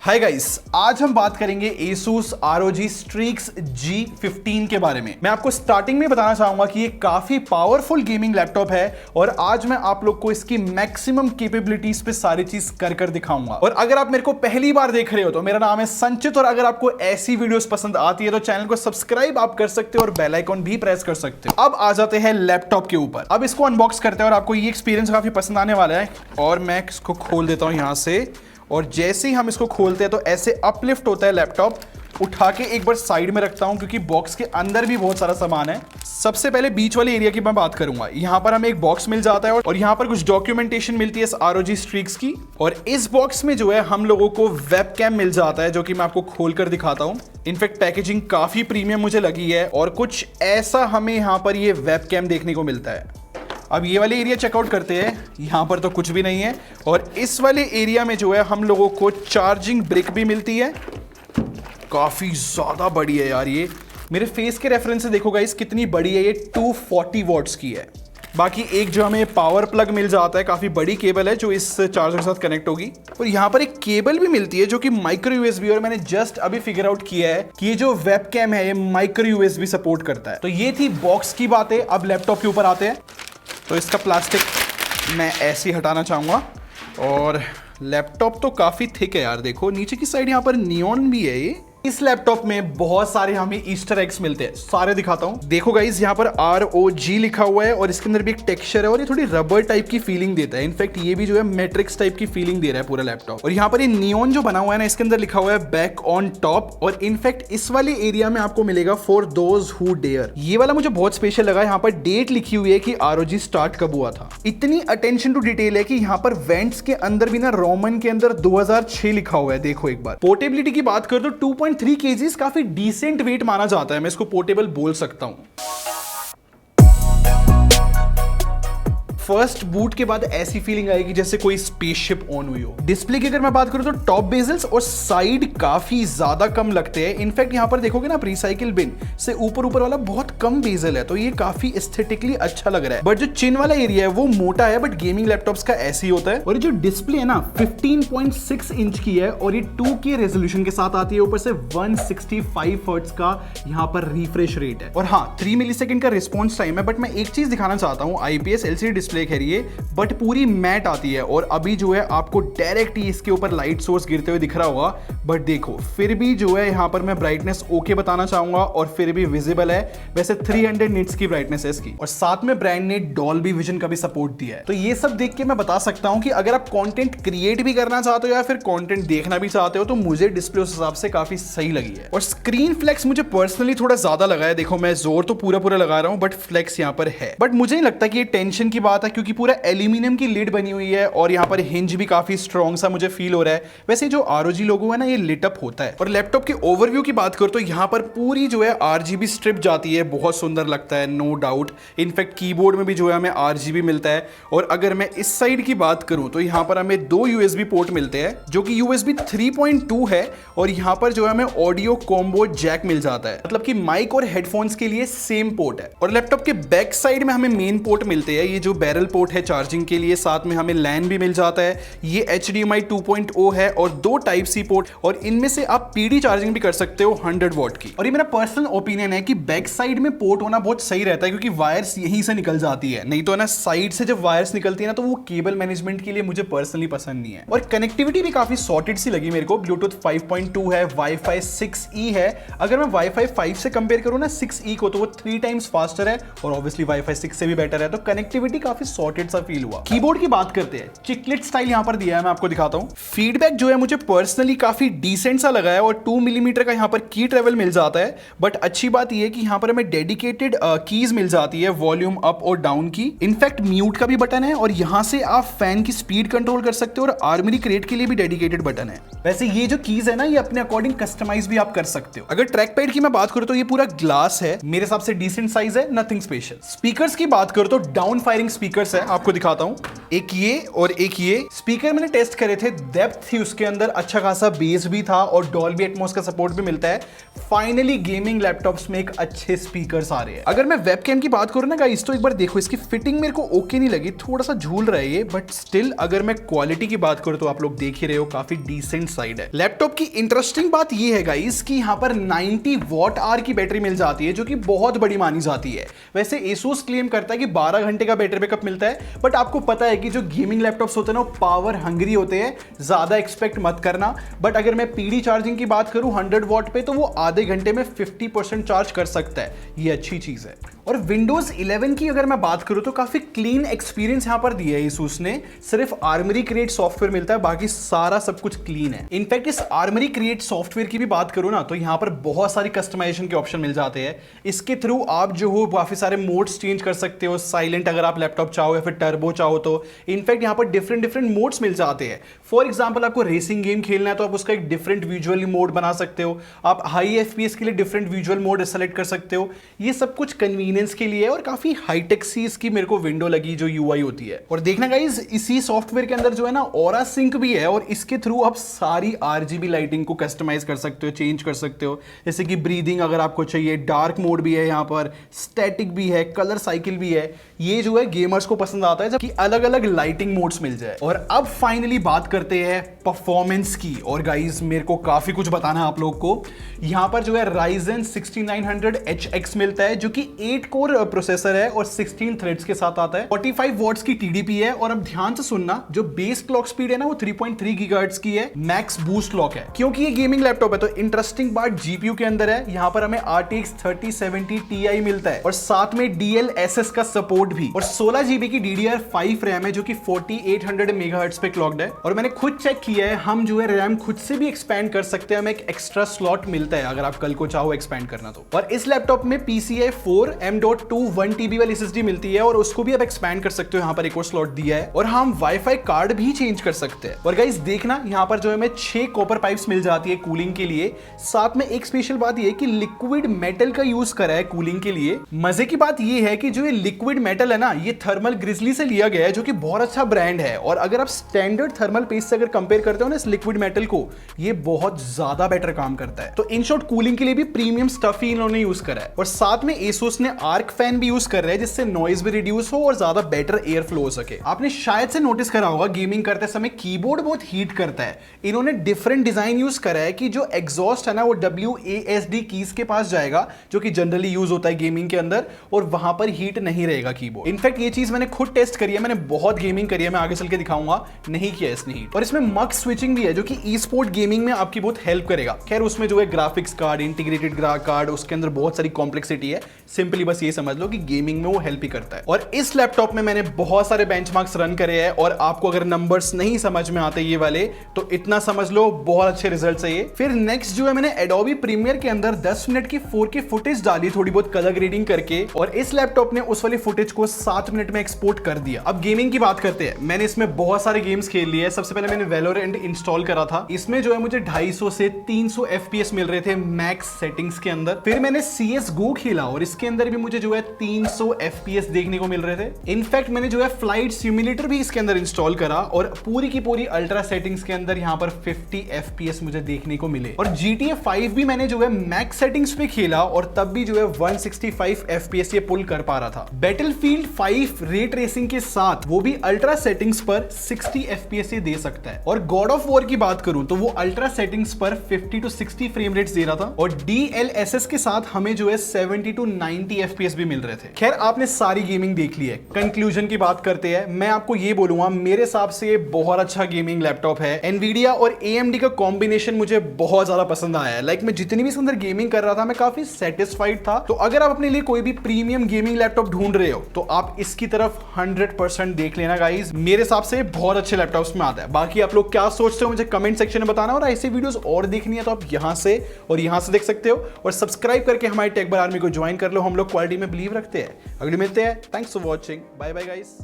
Hi guys, आज हम बात करेंगे Asus ROG Strix G15 के बारे में। मैं आपको स्टार्टिंग में बताना चाहूंगा कि ये काफी पावरफुल गेमिंग लैपटॉप है और आज मैं आप लोग को इसकी मैक्सिमम कैपेबिलिटीज पे सारी चीज कर दिखाऊंगा। और अगर आप मेरे को पहली बार देख रहे हो तो मेरा नाम है संचित और अगर आपको ऐसी वीडियोस पसंद आती है तो चैनल को सब्सक्राइब आप कर सकते हो और बेल आइकन भी प्रेस कर सकते हो। अब आ जाते हैं लैपटॉप के ऊपर। अब इसको अनबॉक्स करते हैं और आपको ये एक्सपीरियंस काफी पसंद आने वाला है। और मैं इसको खोल देता हूं यहां से और जैसे ही हम इसको खोलते हैं तो ऐसे अपलिफ्ट होता है लैपटॉप। उठा के एक बार साइड में रखता हूं क्योंकि बॉक्स के अंदर भी बहुत सारा सामान है। सबसे पहले बीच वाले एरिया की मैं बात करूंगा। यहां पर हमें एक बॉक्स मिल जाता है और यहां पर कुछ डॉक्यूमेंटेशन मिलती है इस ROG Strix की। और इस बॉक्स में जो है हम लोगों को वेबकैम मिल जाता है जो कि मैं आपको खोल कर दिखाता हूं। इनफैक्ट पैकेजिंग काफी प्रीमियम मुझे लगी है और कुछ ऐसा हमें यहां पर ये वेबकैम देखने को मिलता है। अब ये वाले एरिया चेकआउट करते हैं। यहाँ पर तो कुछ भी नहीं है और इस वाले एरिया में जो है हम लोगों को चार्जिंग ब्रिक भी मिलती है। काफ़ी ज़्यादा बड़ी है यार, ये मेरे फेस के रेफरेंस से देखो गाइस कितनी बड़ी है। ये 240 वॉट्स की है। बाकी एक जो हमें पावर प्लग मिल जाता है, काफ़ी बड़ी केबल है जो इस चार्जर के साथ कनेक्ट होगी। और यहाँ पर एक केबल भी मिलती है जो कि माइक्रो USB। और मैंने जस्ट अभी फिगर आउट किया है कि ये जो वेबकैम है ये माइक्रो USB सपोर्ट करता है। तो ये थी बॉक्स की बातें। अब लैपटॉप के ऊपर आते हैं। तो इसका प्लास्टिक मैं ऐसे ही हटाना चाहूँगा। और लैपटॉप तो काफ़ी थिक है यार, देखो नीचे की साइड यहाँ पर नियॉन भी है। ये इस लैपटॉप में बहुत सारे हमें ईस्टर एग्स मिलते हैं, सारे दिखाता हूँ। देखो गाइस यहाँ पर ROG लिखा हुआ है और इसके अंदर भी एक टेक्सचर है और ये थोड़ी रबर टाइप की फीलिंग देता है। इनफैक्ट ये भी जो है मैट्रिक्स टाइप की फीलिंग दे रहा है पूरा लैपटॉप। और यहाँ पर ये नियॉन जो बना हुआ है ना, इसके अंदर लिखा हुआ है बैक ऑन टॉप। और इनफैक्ट इस वाले एरिया में आपको मिलेगा फॉर दोज हु डेयर। ये वाला मुझे बहुत स्पेशल लगा। यहाँ पर डेट लिखी हुई है कि ROG स्टार्ट कब हुआ था। इतनी अटेंशन टू डिटेल है कि यहाँ पर वेंट्स के अंदर भी ना रोमन के अंदर 2006 लिखा हुआ है। देखो एक बार। पोर्टेबिलिटी की बात कर तो 2.3 kg काफी डिसेंट वेट माना जाता है। मैं इसको पोर्टेबल बोल सकता हूं। फर्स्ट बूट के बाद ऐसी फीलिंग आएगी जैसे कोई स्पेसशिप ऑन हुई हो। डिस्प्ले की अगर मैं बात करूं तो टॉप बेजल्स और साइड काफी ज्यादा कम लगते हैं। इनफैक्ट यहां पर देखोगे ना, रिसाइकिल बिन से ऊपर वाला बहुत कम बेजल है तो ये काफी एस्थेटिकली अच्छा लग रहा है। बट जो चिन वाला एरिया है वो मोटा है, बट गेमिंग लैपटॉप्स का ऐसे ही होता है। और ये जो डिस्प्ले है ना 15.6 इंच की है और ये 2K रेजोल्यूशन के साथ आती है। ऊपर से 165 हर्ट्ज का यहाँ पर रिफ्रेश रेट है और हाँ 3 मिलीसेकंड का रिस्पॉन्स टाइम है। बट मैं एक चीज दिखाना चाहता हूँ, IPS LCD डिस्प्ले है बट पूरी मैट आती है। और अभी जो है आपको डायरेक्ट ही इसके ऊपर लाइट सोर्स गिरते हुए दिख रहा होगा। बट देखो फिर भी जो है यहाँ पर मैं ब्राइटनेस ओके बताना चाहूंगा और फिर भी विजिबल है। वैसे 300 निट्स की ब्राइटनेस है इसकी और साथ में ब्रांड ने डॉल्बी विजन का भी सपोर्ट दिया है। तो ये सब देख के मैं बता सकता हूं कि अगर आप कंटेंट क्रिएट भी करना चाहते हो या फिर कंटेंट देखना भी चाहते हो तो मुझे डिस्प्ले उस हिसाब से काफी सही लगी है। और स्क्रीन फ्लेक्स मुझे पर्सनली थोड़ा ज्यादा लगा है। देखो मैं जोर तो पूरा लगा रहा हूं बट फ्लेक्स यहाँ पर है। बट मुझे नहीं लगता कि ये टेंशन की बात है क्योंकि पूरा एल्यूमिनियम की लिड बनी हुई है और यहाँ पर हिंज भी काफी स्ट्रॉन्ग सा मुझे फील हो रहा है। वैसे जो ROG लोगो है ना ये लिट अप होता है। और लैपटॉप के ओवरव्यू की बात करो तो यहाँ पर पूरी जो है RGB स्ट्रिप जाती है, बहुत सुंदर लगता है नो डाउट। इनफैक्ट कीबोर्ड में भी जो है हमें RGB मिलता है। और अगर मैं इस साइड की बात करूं तो यहाँ पर हमें 2 USB पोर्ट मिलते हैं जो कि USB 3.2 है। और यहाँ पर जो है हमें ऑडियो कॉम्बो जैक मिल जाता है, मतलब कि माइक और हेडफोन्स के लिए सेम पोर्ट है। और लैपटॉप के बैक साइड में हमें मेन पोर्ट मिलते हैं, ये जो बैरल पोर्ट है चार्जिंग के लिए। साथ में हमें LAN भी मिल जाता है। ये HDMI 2.0 है और 2 Type-C पोर्ट और इनमें से आप PD चार्जिंग भी कर सकते हो 100 वॉट की। और ये मेरा पर्सनल ओपिनियन है कि बैक साइड में पोर्ट होना बहुत सही रहता है क्योंकि वायर्स यहीं से निकल जाती है। नहीं तो ना साइड से जब वायर्स निकलती है ना तो वो केबल मैनेजमेंट के लिए मुझे पर्सनली पसंद नहीं है। और कनेक्टिविटी भी काफी सॉर्टेड सी लगी मेरे को। ब्लूटूथ 5.2 है, Wi-Fi 6E है। अगर मैं Wi-Fi 5 से कंपेयर करूँ ना 6E को तो वो 3 टाइम्स फास्टर है और ऑब्वियसली Wi-Fi 6 से भी बेटर है। तो कनेक्टिविटी काफी सॉर्टेड सा फील हुआ। कीबोर्ड की बात करते हैं, चिकलेट स्टाइल यहां पर दिया है, मैं आपको दिखाता हूं। फीडबैक जो है मुझे पर्सनली काफी डिसेंट सा लगा है और 2 मिलीमीटर का यहां पर की ट्रेवल मिल जाता है। बट अच्छी बात यह है कि यहां पर हमें डेडिकेटेड कीज मिल जाती है, वॉल्यूम अप और डाउन की। इनफैक्ट म्यूट का भी बटन है और यहां से आप फैन की स्पीड कंट्रोल कर सकते हो और आर्मरी क्रेट के लिए भी डेडिकेटेड बटन है। वैसे ये जो कीज है ना ये अपने अकॉर्डिंग कस्टमाइज भी आप कर सकते हो। अगर ट्रैक पैड की मैं बात करूं तो ये पूरा ग्लास है, मेरे हिसाब से डिसेंट साइज है, नथिंग स्पेशल। स्पीकर्स की बात करूं तो डाउन फायरिंग स्पीकर्स है, आपको दिखाता हूं। एक ये और एक ये स्पीकर मैंने टेस्ट करे थे, डेप्थ थी उसके अंदर, अच्छा खासा बेस भी था और डॉल्बी एटमॉस का सपोर्ट भी मिलता है। फाइनली गेमिंग लैपटॉप्स में एक अच्छे स्पीकर्स आ रहे हैं। अगर मैं वेबकैम की बात करूं ना गाइस, तो एक बार देखो इसकी फिटिंग मेरे को ओके नहीं लगी, थोड़ा सा झूल रहा है ये, बट स्टिल अगर मैं क्वालिटी की बात करूं तो आप लोग देख ही रहे हो काफी डिसेंट साइड है। लैपटॉप की इंटरेस्टिंग बात ये है गाइस कि यहाँ पर 90 वॉट आवर की बैटरी मिल जाती है, जो कि बहुत बड़ी मानी जाती है। वैसे Asus क्लेम करता है कि 12 घंटे का बैटरी बैकअप मिलता है, बट आपको पता है कि जो गेमिंग लैपटॉप्स होते हैं ना वो पावर हंग्री होते हैं, ज्यादा एक्सपेक्ट मत करना। बट अगर मैं पीडी चार्जिंग की बात करूं 100 वॉट पे, तो वो आधे घंटे में 50% चार्ज कर सकता है, ये अच्छी चीज है। और Windows 11 की अगर मैं बात करूं तो काफी क्लीन एक्सपीरियंस यहां पर दिया है Asus ने। सिर्फ आर्मरी क्रिएट सॉफ्टवेयर मिलता है, बाकी सारा सब कुछ क्लीन है। इनफैक्ट इस आर्मरी क्रिएट सॉफ्टवेयर की भी बात करूं ना, तो यहां पर बहुत सारी कस्टमाइजेशन के ऑप्शन मिल जाते हैं। इसके थ्रू आप जो हो काफी सारे मोड्स चेंज कर सकते हो, साइलेंट अगर आप लैपटॉप चाहो या फिर टर्बो चाहो तो। इनफैक्ट यहां पर डिफरेंट मोड्स मिल जाते हैं। फॉर एग्जाम्पल आपको रेसिंग गेम खेलना है तो आप उसका एक डिफरेंट विजुअल मोड बना सकते हो, आप हाई एफपीएस के लिए डिफरेंट विजुअल मोड सेलेक्ट कर सकते हो। ये सब कुछ कन्वीनियंस के लिए और काफी हाईटेक सी इसकी मेरे को विंडो लगी जो यूआई होती है। और देखना गाइस, इसी सॉफ्टवेयर के अंदर जो है ना ऑरा सिंक भी है, और इसके थ्रू आप सारी आरजीबी लाइटिंग को कस्टमाइज कर सकते हो, चेंज कर सकते हो। जैसे कि ब्रीदिंग अगर आपको चाहिए, डार्क मोड भी है यहाँ पर, स्टैटिक भी है, कलर साइकिल भी है। ये जो है गेमर्स को पसंद आता है जबकि अलग अलग लाइटिंग मोड्स मिल जाए। और अब फाइनली बात करते हैं परफॉर्मेंस की। और गाइस मेरे को काफी कुछ बताना है आप लोग को। यहाँ पर जो है Ryzen 6900HX मिलता है, जो कि 8 कोर प्रोसेसर है और 16 थ्रेड्स के साथ आता है। 45 वॉट्स की टीडीपी है। और अब ध्यान से सुनना, जो बेस क्लॉक स्पीड है ना वो 3.3 गीगाहर्ट्ज की है, मैक्स बूस्ट क्लॉक है। क्योंकि ये गेमिंग लैपटॉप है तो इंटरेस्टिंग पार्ट जीपीयू के अंदर है। यहाँ पर हमें RTX 3070 Ti मिलता है और साथ में DLSS का सपोर्ट भी, और 16 GB की DDR5 रैम है जो कि 4800 मेगाहर्ट्ज पे क्लॉक्ड है। और मैंने खुद चेक किया है, हम जो है रैम खुद से भी एक्सपैंड कर सकते हैं, हमें एक एक्स्ट्रा स्लॉट मिलता है अगर आप कल को चाहो एक्सपैंड करना तो। और इस लैपटॉप में PCIe 4 M.2 1TB वाली SSD मिलती है और उसको भी आप एक्सपैंड कर सकते हो, यहाँ पर एक और स्लॉट दिया है। और हम वाईफाई कार्ड भी चेंज कर सकते हैं। और गाइस देखना, यहाँ पर जो हमें 6 कॉपर पाइप्स मिल जाती है कूलिंग के लिए। साथ में एक स्पेशल बात ये कि लिक्विड मेटल का यूज करा है कूलिंग के लिए। मजे की बात ये है कि जो ये लिक्विड मेटल है ना, ये थर्मल ग्रिजली से लिया गया है, जो कि बहुत अच्छा ब्रांड है। और अगर आप स्टैंडर्ड थर्मल पेस्ट से अगर कंपेयर करते हो ना इस लिक्विड मेटल को, ये बहुत ज्यादा बेटर काम करता है। तो इन शॉर्ट कूलिंग के लिए भी प्रीमियम स्टफ ही इन्होंने यूज करा है। और साथ में Asus ने आर्क फैन भी यूज कर रहे हैं, जिससे नॉइज भी रिड्यूस हो और ज्यादा बेटर एयर फ्लो हो सके। आपने शायद से नोटिस करा होगा गेमिंग करते समय कीबोर्ड बहुत हीट करता है। इन्होंने डिफरेंट डिजाइन यूज करा है कि जो एग्जॉस्ट है ना वो WASD कीज के पास जाएगा, जो कि जनरली यूज होता है गेमिंग के अंदर, और वहां पर हीट नहीं रहेगा कीबोर्ड। इनफैक्ट ये चीज मैंने खुद टेस्ट करी है, मैंने बहुत गेमिंग करी है, मैं आगे चल के दिखाऊंगा, नहीं किया इसने हीट। और इसमें मक्स स्विचिंग भी है जो कि ई स्पोर्ट गेमिंग में आपकी बहुत हेल्प करेगा। खैर उसमें जो है ग्राफिक्स कार्ड, इंटीग्रेटेड कार्ड, उसके अंदर बहुत सारी कॉम्प्लेक्सिटी है। सिंपली बस ये समझ लो कि गेमिंग में वो हेल्प ही करता है। और इस लैपटॉप में मैंने बहुत सारे बेंचमार्क्स रन करे हैं, और आपको अगर नंबर्स नहीं समझ में आते ये वाले, तो इतना समझ लो बहुत अच्छे रिजल्ट्स है ये। फिर नेक्स्ट जो है मैंने एडोबी प्रीमियर के अंदर 10 मिनट की 4K फुटेज डाली, थोड़ी बहुत कलर ग्रेडिंग करके, और इस लैपटॉप ने उस वाली फुटेज को 7 मिनट में एक्सपोर्ट कर दिया। अब गेमिंग की बात करते हैं। मैंने इसमें बहुत सारे गेम्स खेल लिए। सबसे पहले मैंने वैलोरेंट इंस्टॉल करा था। इसमें जो है मुझे 250 से 300 FPS मिल रहे थे मैक्स सेटिंग्स के अंदर। फिर मैंने CSGO खेला और इसके अंदर भी मुझे जो है 300 FPS देखने को मिल रहे थे। इनफैक्ट मैंने जो है फ्लाइट सिमुलेटर भी इसके अंदर इंस्टॉल करा और पूरी की पूरी अल्ट्रा सेटिंग्स के अंदर यहाँ पर 50 FPS मुझे देखने को मिले। और GTA 5 भी मैंने जो है मैक्स सेटिंग्स पे खेला और तब भी जो है 165 FPS ये पुल कर पा रहा था। बैटलफील्ड 5 रे ट्रेसिंग के साथ वो भी अल्ट्रा सेटिंग्स पर 60 FPS ये दे सकता है। और गॉड ऑफ वॉर की बात करूं तो वो अल्ट्रा सेटिंग्स पर 50 to 60 फ्रेम रेट्स दे रहा था, और DLSS के साथ हमें जो है 70 to 90 FPS भी मिल रहे थे। खैर आपने सारी गेमिंग देख ली है। कंक्लूजन की बात करते हैं। मैं आपको ये बोलूंगा, मेरे हिसाब से ये बहुत अच्छा गेमिंग लैपटॉप है। एनवीडिया और AMD का कॉम्बिनेशन मुझे बहुत ज्यादा पसंद आया है। लाइक मैं जितनी भी इसके अंदर गेमिंग कर रहा था मैं काफी सेटिस्फाइड था। तो अगर आप अपने लिए कोई भी प्रीमियम गेमिंग लैपटॉप ढूंढ रहे हो तो आप इसकी तरफ 100% देख लेना गाइस। मेरे हिसाब से बहुत अच्छे लैपटॉप्स में आता है। बाकी आप लोग क्या सोचते हो मुझे कमेंट सेक्शन में बताना, और ऐसे वीडियोस और देखनी है तो आप यहां से और यहां से देख सकते हो। और सब्सक्राइब करके हमारी टेक बार आर्मी को ज्वाइन कर लो। हम लोग क्वालिटी में बिलीव रखते हैं। अगले मिलते हैं। Thanks for watching. Bye bye guys.